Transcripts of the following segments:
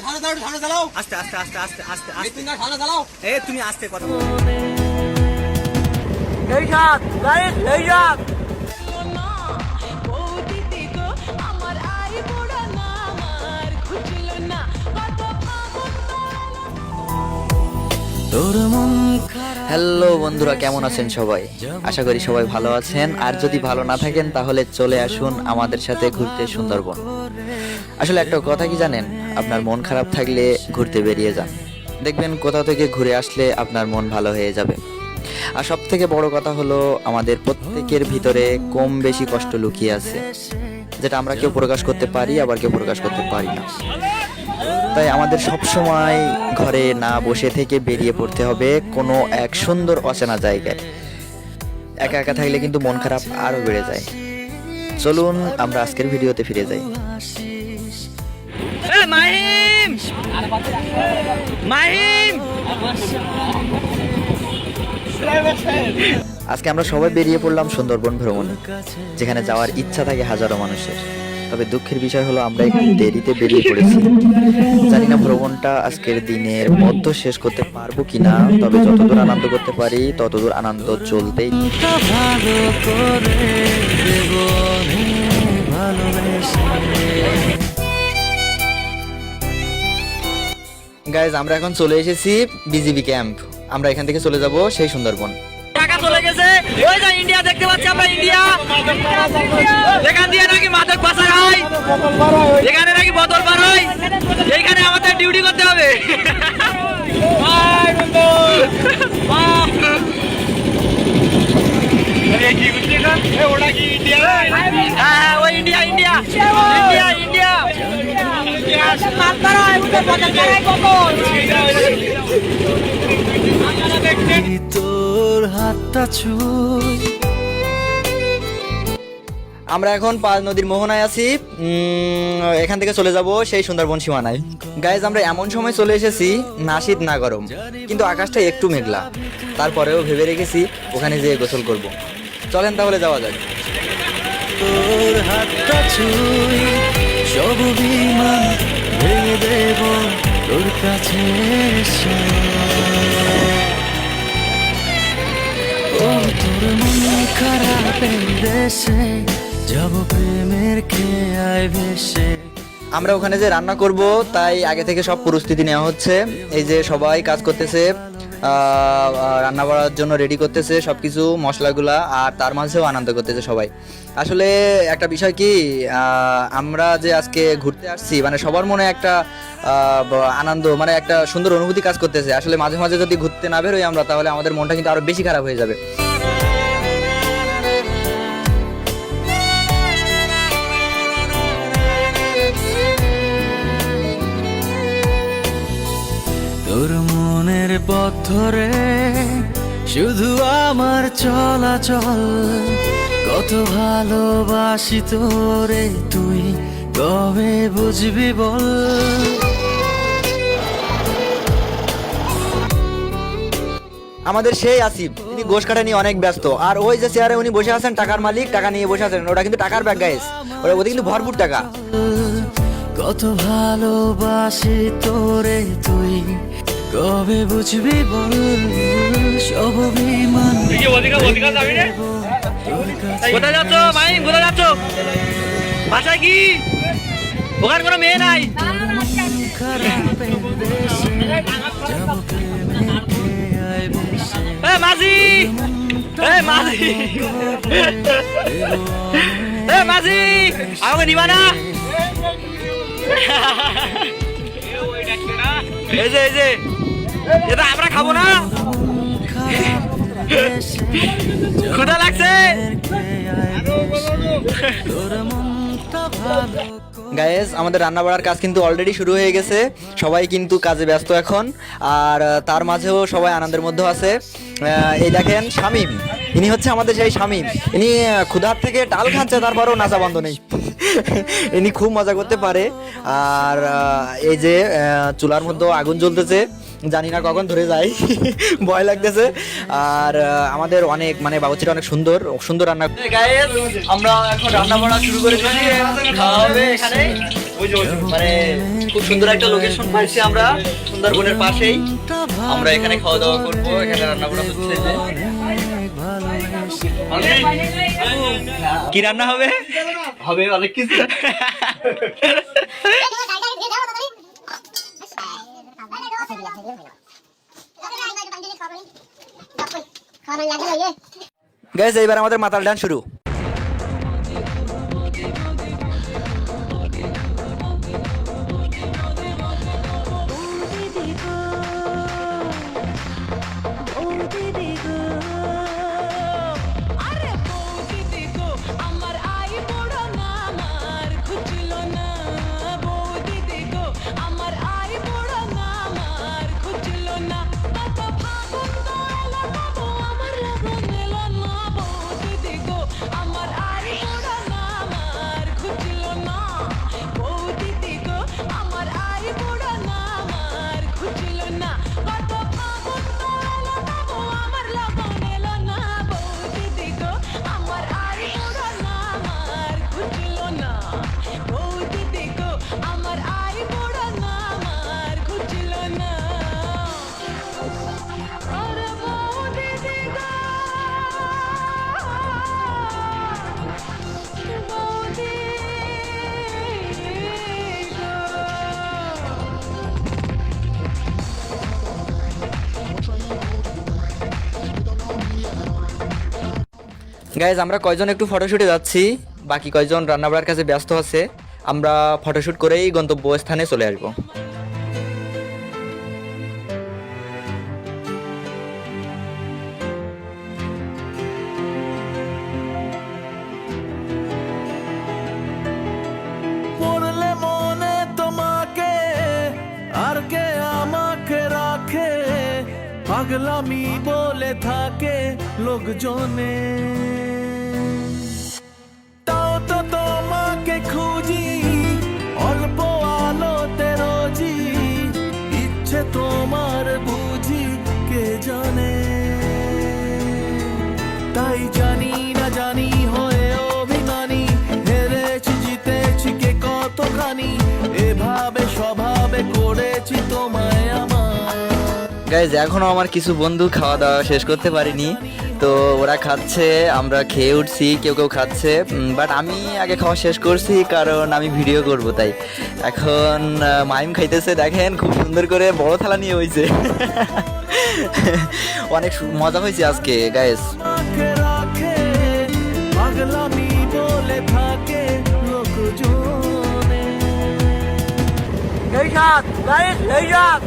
আস্তে আস্তে আস্তে আস্তে আস্তে আস্তে এ তুমি আস্তে কথা বলো। এই যাক গাইস, এই যাক। হ্যালো বন্ধুরা, কেমন আছেন সবাই? আশা করি সবাই ভালো আছেন। আর যদি ভালো না থাকেন তাহলে চলে আসুন আমাদের সাথে ঘুরতে সুন্দরবন। আসলে একটা কথা কি জানেন, আপনার মন খারাপ থাকলে ঘুরতে বেরিয়ে যান, দেখবেন কোথাও থেকে ঘুরে আসলে আপনার মন ভালো হয়ে যাবে। আর সব থেকে বড় কথা হলো, আমাদের প্রত্যেকের ভিতরে কম বেশি কষ্ট লুকিয়ে আছে, যেটা আমরা কেউ প্রকাশ করতে পারি, আবার কেউ প্রকাশ করতে পারি না। তাই আমাদের সব সময় ঘরে না বসে থেকে বেরিয়ে পড়তে হবে কোনো এক সুন্দর অচেনা জায়গায়। একা একা থাকলে কিন্তু মন খারাপ আরো বেড়ে যায়। চলুন আমরা আজকের ভিডিওতে ফিরে যাই। মাহিম মাহিম আজকে আমরা সবাই বেরিয়ে পড়লাম সুন্দরবন ভ্রমণে, যেখানে যাওয়ার ইচ্ছা থাকে হাজারো মানুষের। তবে দুঃখের বিষয় হলো আমরা একটু দেরিতে বেরিয়ে পড়েছি। জানি না ভ্রমণটা আজকের দিনের মধ্যে শেষ করতে পারবো কিনা, তবে যতদূর আনন্দ করতে পারি ততদূর আনন্দ চলতেই। গাইজ, আমরা এখন চলে এসেছি বিজিবি ক্যাম্প। আমরা এখান থেকে চলে যাব সেই সুন্দরবন। টাকা চলে গেছে, ওই যে ইন্ডিয়া দেখতে পাচ্ছি আমরা, ইন্ডিয়া। এখান দিয়ে নাকি মাদক পাচার হয়, এখানে নাকি বোতল বার হয়, এইখানে আমাদের ডিউটি করতে হবে। হ্যাঁ, ওই ইন্ডিয়া ইন্ডিয়া ইন্ডিয়া ইন্ডিয়া। আমরা এখন পাঁচ নদীর মোহনায় আছি। এখান থেকে চলে যাব সেই সুন্দরবন সীমানায়। গাইজ, আমরা এমন সময় চলে এসেছি, না শীত না গরম, কিন্তু আকাশটা একটু মেঘলা। তারপরেও ভেবে রেখেছি ওখানে যেয়ে গোসল করব। চলেন তাহলে যাওয়া যাক। তোর হাতটা ছুঁই, সব বিমান ভেঙে দেব তোর কাছে এসে। ও তোর মন খারাপের দেশে যাব প্রেমের খেয়ায় ভেসে। আমরা ওখানে যে রান্না করব, তাই আগে থেকে সব প্রস্তুতি নেওয়া হচ্ছে। এই যে সবাই কাজ করতেছে, রান্না করার জন্য রেডি করতেছে সবকিছু মশলাগুলা, আর তার মাঝেও আনন্দ করতেছে সবাই। আসলে একটা বিষয় কি, আমরা যে আজকে ঘুরতে আসছি, মানে সবার মনে একটা আনন্দ, মানে একটা সুন্দর অনুভূতি কাজ করতেছে। আসলে মাঝে মাঝে যদি ঘুরতে না বেরোই আমরা, তাহলে আমাদের মনটা কিন্তু আরো বেশি খারাপ হয়ে যাবে। তোর মনের পথ ধরে শুধু আমার চলাচল, কত ভালোবাসি তোরে তুই কবে বুঝবি বল। আমাদের সেই আসিফ, তিনি গোশ কাটা নিয়ে অনেক ব্যস্ত। আর ওই যে চেয়ারে উনি বসে আছেন, টাকার মালিক, টাকা নিয়ে বসে আছেন। ওটা কিন্তু টাকার ব্যাগ গাইস, ওটা কিন্তু ভরপুর টাকা। কত ভালোবাসি তোরে তুই কবে বুঝবি বল। সব বিমান কোথায় যাচ্ছ মাহিম, কোথায় যাচ্ছ? বাসায় কি ওখানে কোনো মেয়ে নাই? খারাপের দেশে যাব প্রেমের খেয়ায় ভেসে। মাঝি, মাঝি, মাঝি, আমাকে নিবা না? এই যে এই যে, এটা আমরা খাবো না? ক্ষুধা লাগছে। গাইস, আমাদের রান্না বাড়ার কাজ কিন্তু অলরেডি শুরু হয়ে গেছে। সবাই কিন্তু কাজে ব্যস্ত এখন, আর তার মাঝেও সবাই আনন্দের মধ্যে আছে। এই দেখেন শামীম, ইনি হচ্ছে আমাদের সেই শামীম। ইনি ক্ষুধার থেকে ডাল খাচ্ছে, তারপরেও নাচা বন্ধ নেই। ইনি খুব মজা করতে পারে। আর এই যে চুলার মধ্যে আগুন জ্বলতেছে, জানি না কখন ধরে যাই, ভয় লাগতেছে। আর আমাদের অনেক মানে বাবুচিটা অনেক সুন্দর সুন্দর রান্না। গাইস আমরা এখন রান্না বান্না শুরু করে দিয়েছি, খাওয়া হবে এখানে। মানে খুব সুন্দর একটা লোকেশন পাইছি আমরা, সুন্দরবনের পাশেই। আমরা এখানে খাওয়া দাওয়া করবো, এখানে রান্না বান্না হচ্ছে। কি রান্না হবে? হবে অনেক কিছু। গাইস এইবার আমাদের মাতাল ডান্স শুরু। গাইজ আমরা কয়জন একটু ফটোশুটে যাচ্ছি, বাকি কয়জন রান্নাবাড়ার কাছে ব্যস্ত আছে। আমরা ফটোশুট করেই গন্তব্যস্থানে চলে আসবো। পড়লে মনে তোমাকে আর কে আমাকে রাখে, পাগলামি বলে থাকে লোকজনে। তাও তো তোমাকে খুঁজি অল্প আলোতে রোজি, ইচ্ছে তোমার বুঝি কে জানে। তাই জানি না জানি হয়ে অভিমানী, হেরেছি জিতেছি কে কতখানি, এভাবে স্বভাবে করেছি তোমায় আমার। গাইজ এখনো আমার কিছু বন্ধু খাওয়া দাওয়া শেষ করতে পারিনি, তো ওরা খাচ্ছে, আমরা খেয়ে উঠছি, কেউ কেউ খাচ্ছে। বাট আমি আগে খাওয়া শেষ করছি কারণ আমি ভিডিও করব তাই। এখন মাইম খাইতেছে, দেখেন খুব সুন্দর করে বড় থালা নিয়ে হয়েছে। অনেক মজা হয়েছে আজকে গাইজ। আমাকে রাখে পাগলামি বলে থাকে লোকজনে। এই সাত গাইস, এই সাত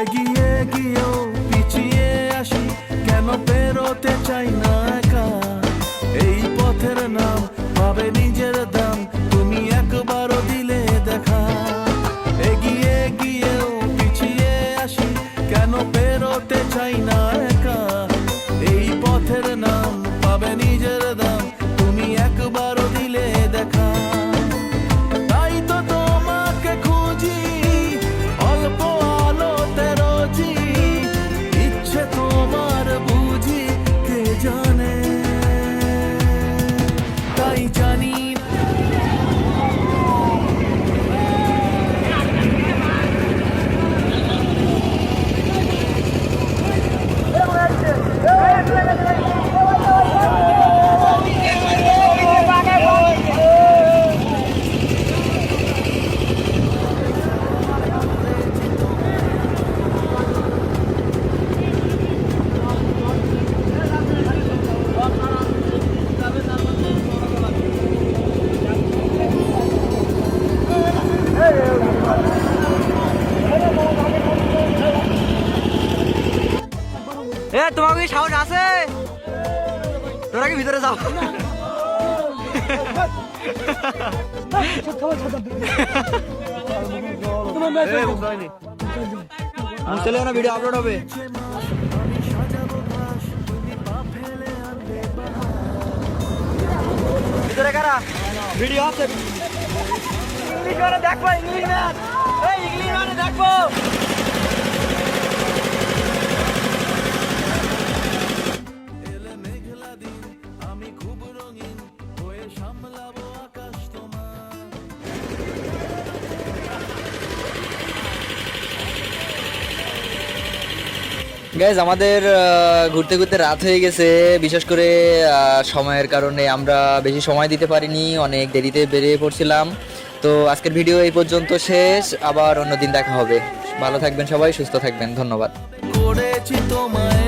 এগিয়ে গিয়েও পিছিয়ে আসি, কেন পেরোতে চাই না একা। এই পথের নাম পাবে নিজের দাম, তুমি একবারও দিলে দেখা। এগিয়ে গিয়েও পিছিয়ে আসি, কেন পেরোতে চাই না একা। এই পথের নাম পাবে নিজের দাম, তুমি একবারও দিলে দেখা। তাই তো তোমাকে খুঁজি অল্প আলোতে রোজি, ইচ্ছে তোমার বুঝি কে জানে। তাই জানি তোমার কি সাহস আছে? তোরা কি ভিতরে যাও? চলে না, ভিডিও আপলোড হবে। ভিতরে কারা ভিডিও আছে? ইংলিশ মানে দেখবো, ইংলিশ ম্যান, এই ইংলিশ মানে দেখবো। গাইজ আমাদের ঘুরতে ঘুরতে রাত হয়ে গেছে, বিশেষ করে সময়ের কারণে আমরা বেশি সময় দিতে পারিনি, অনেক দেরিতে বেরিয়ে পড়ছিলাম। তো আজকের ভিডিও এই পর্যন্ত শেষ, আবার অন্যদিন দেখা হবে। ভালো থাকবেন সবাই, সুস্থ থাকবেন, ধন্যবাদ। করেছি তোমায়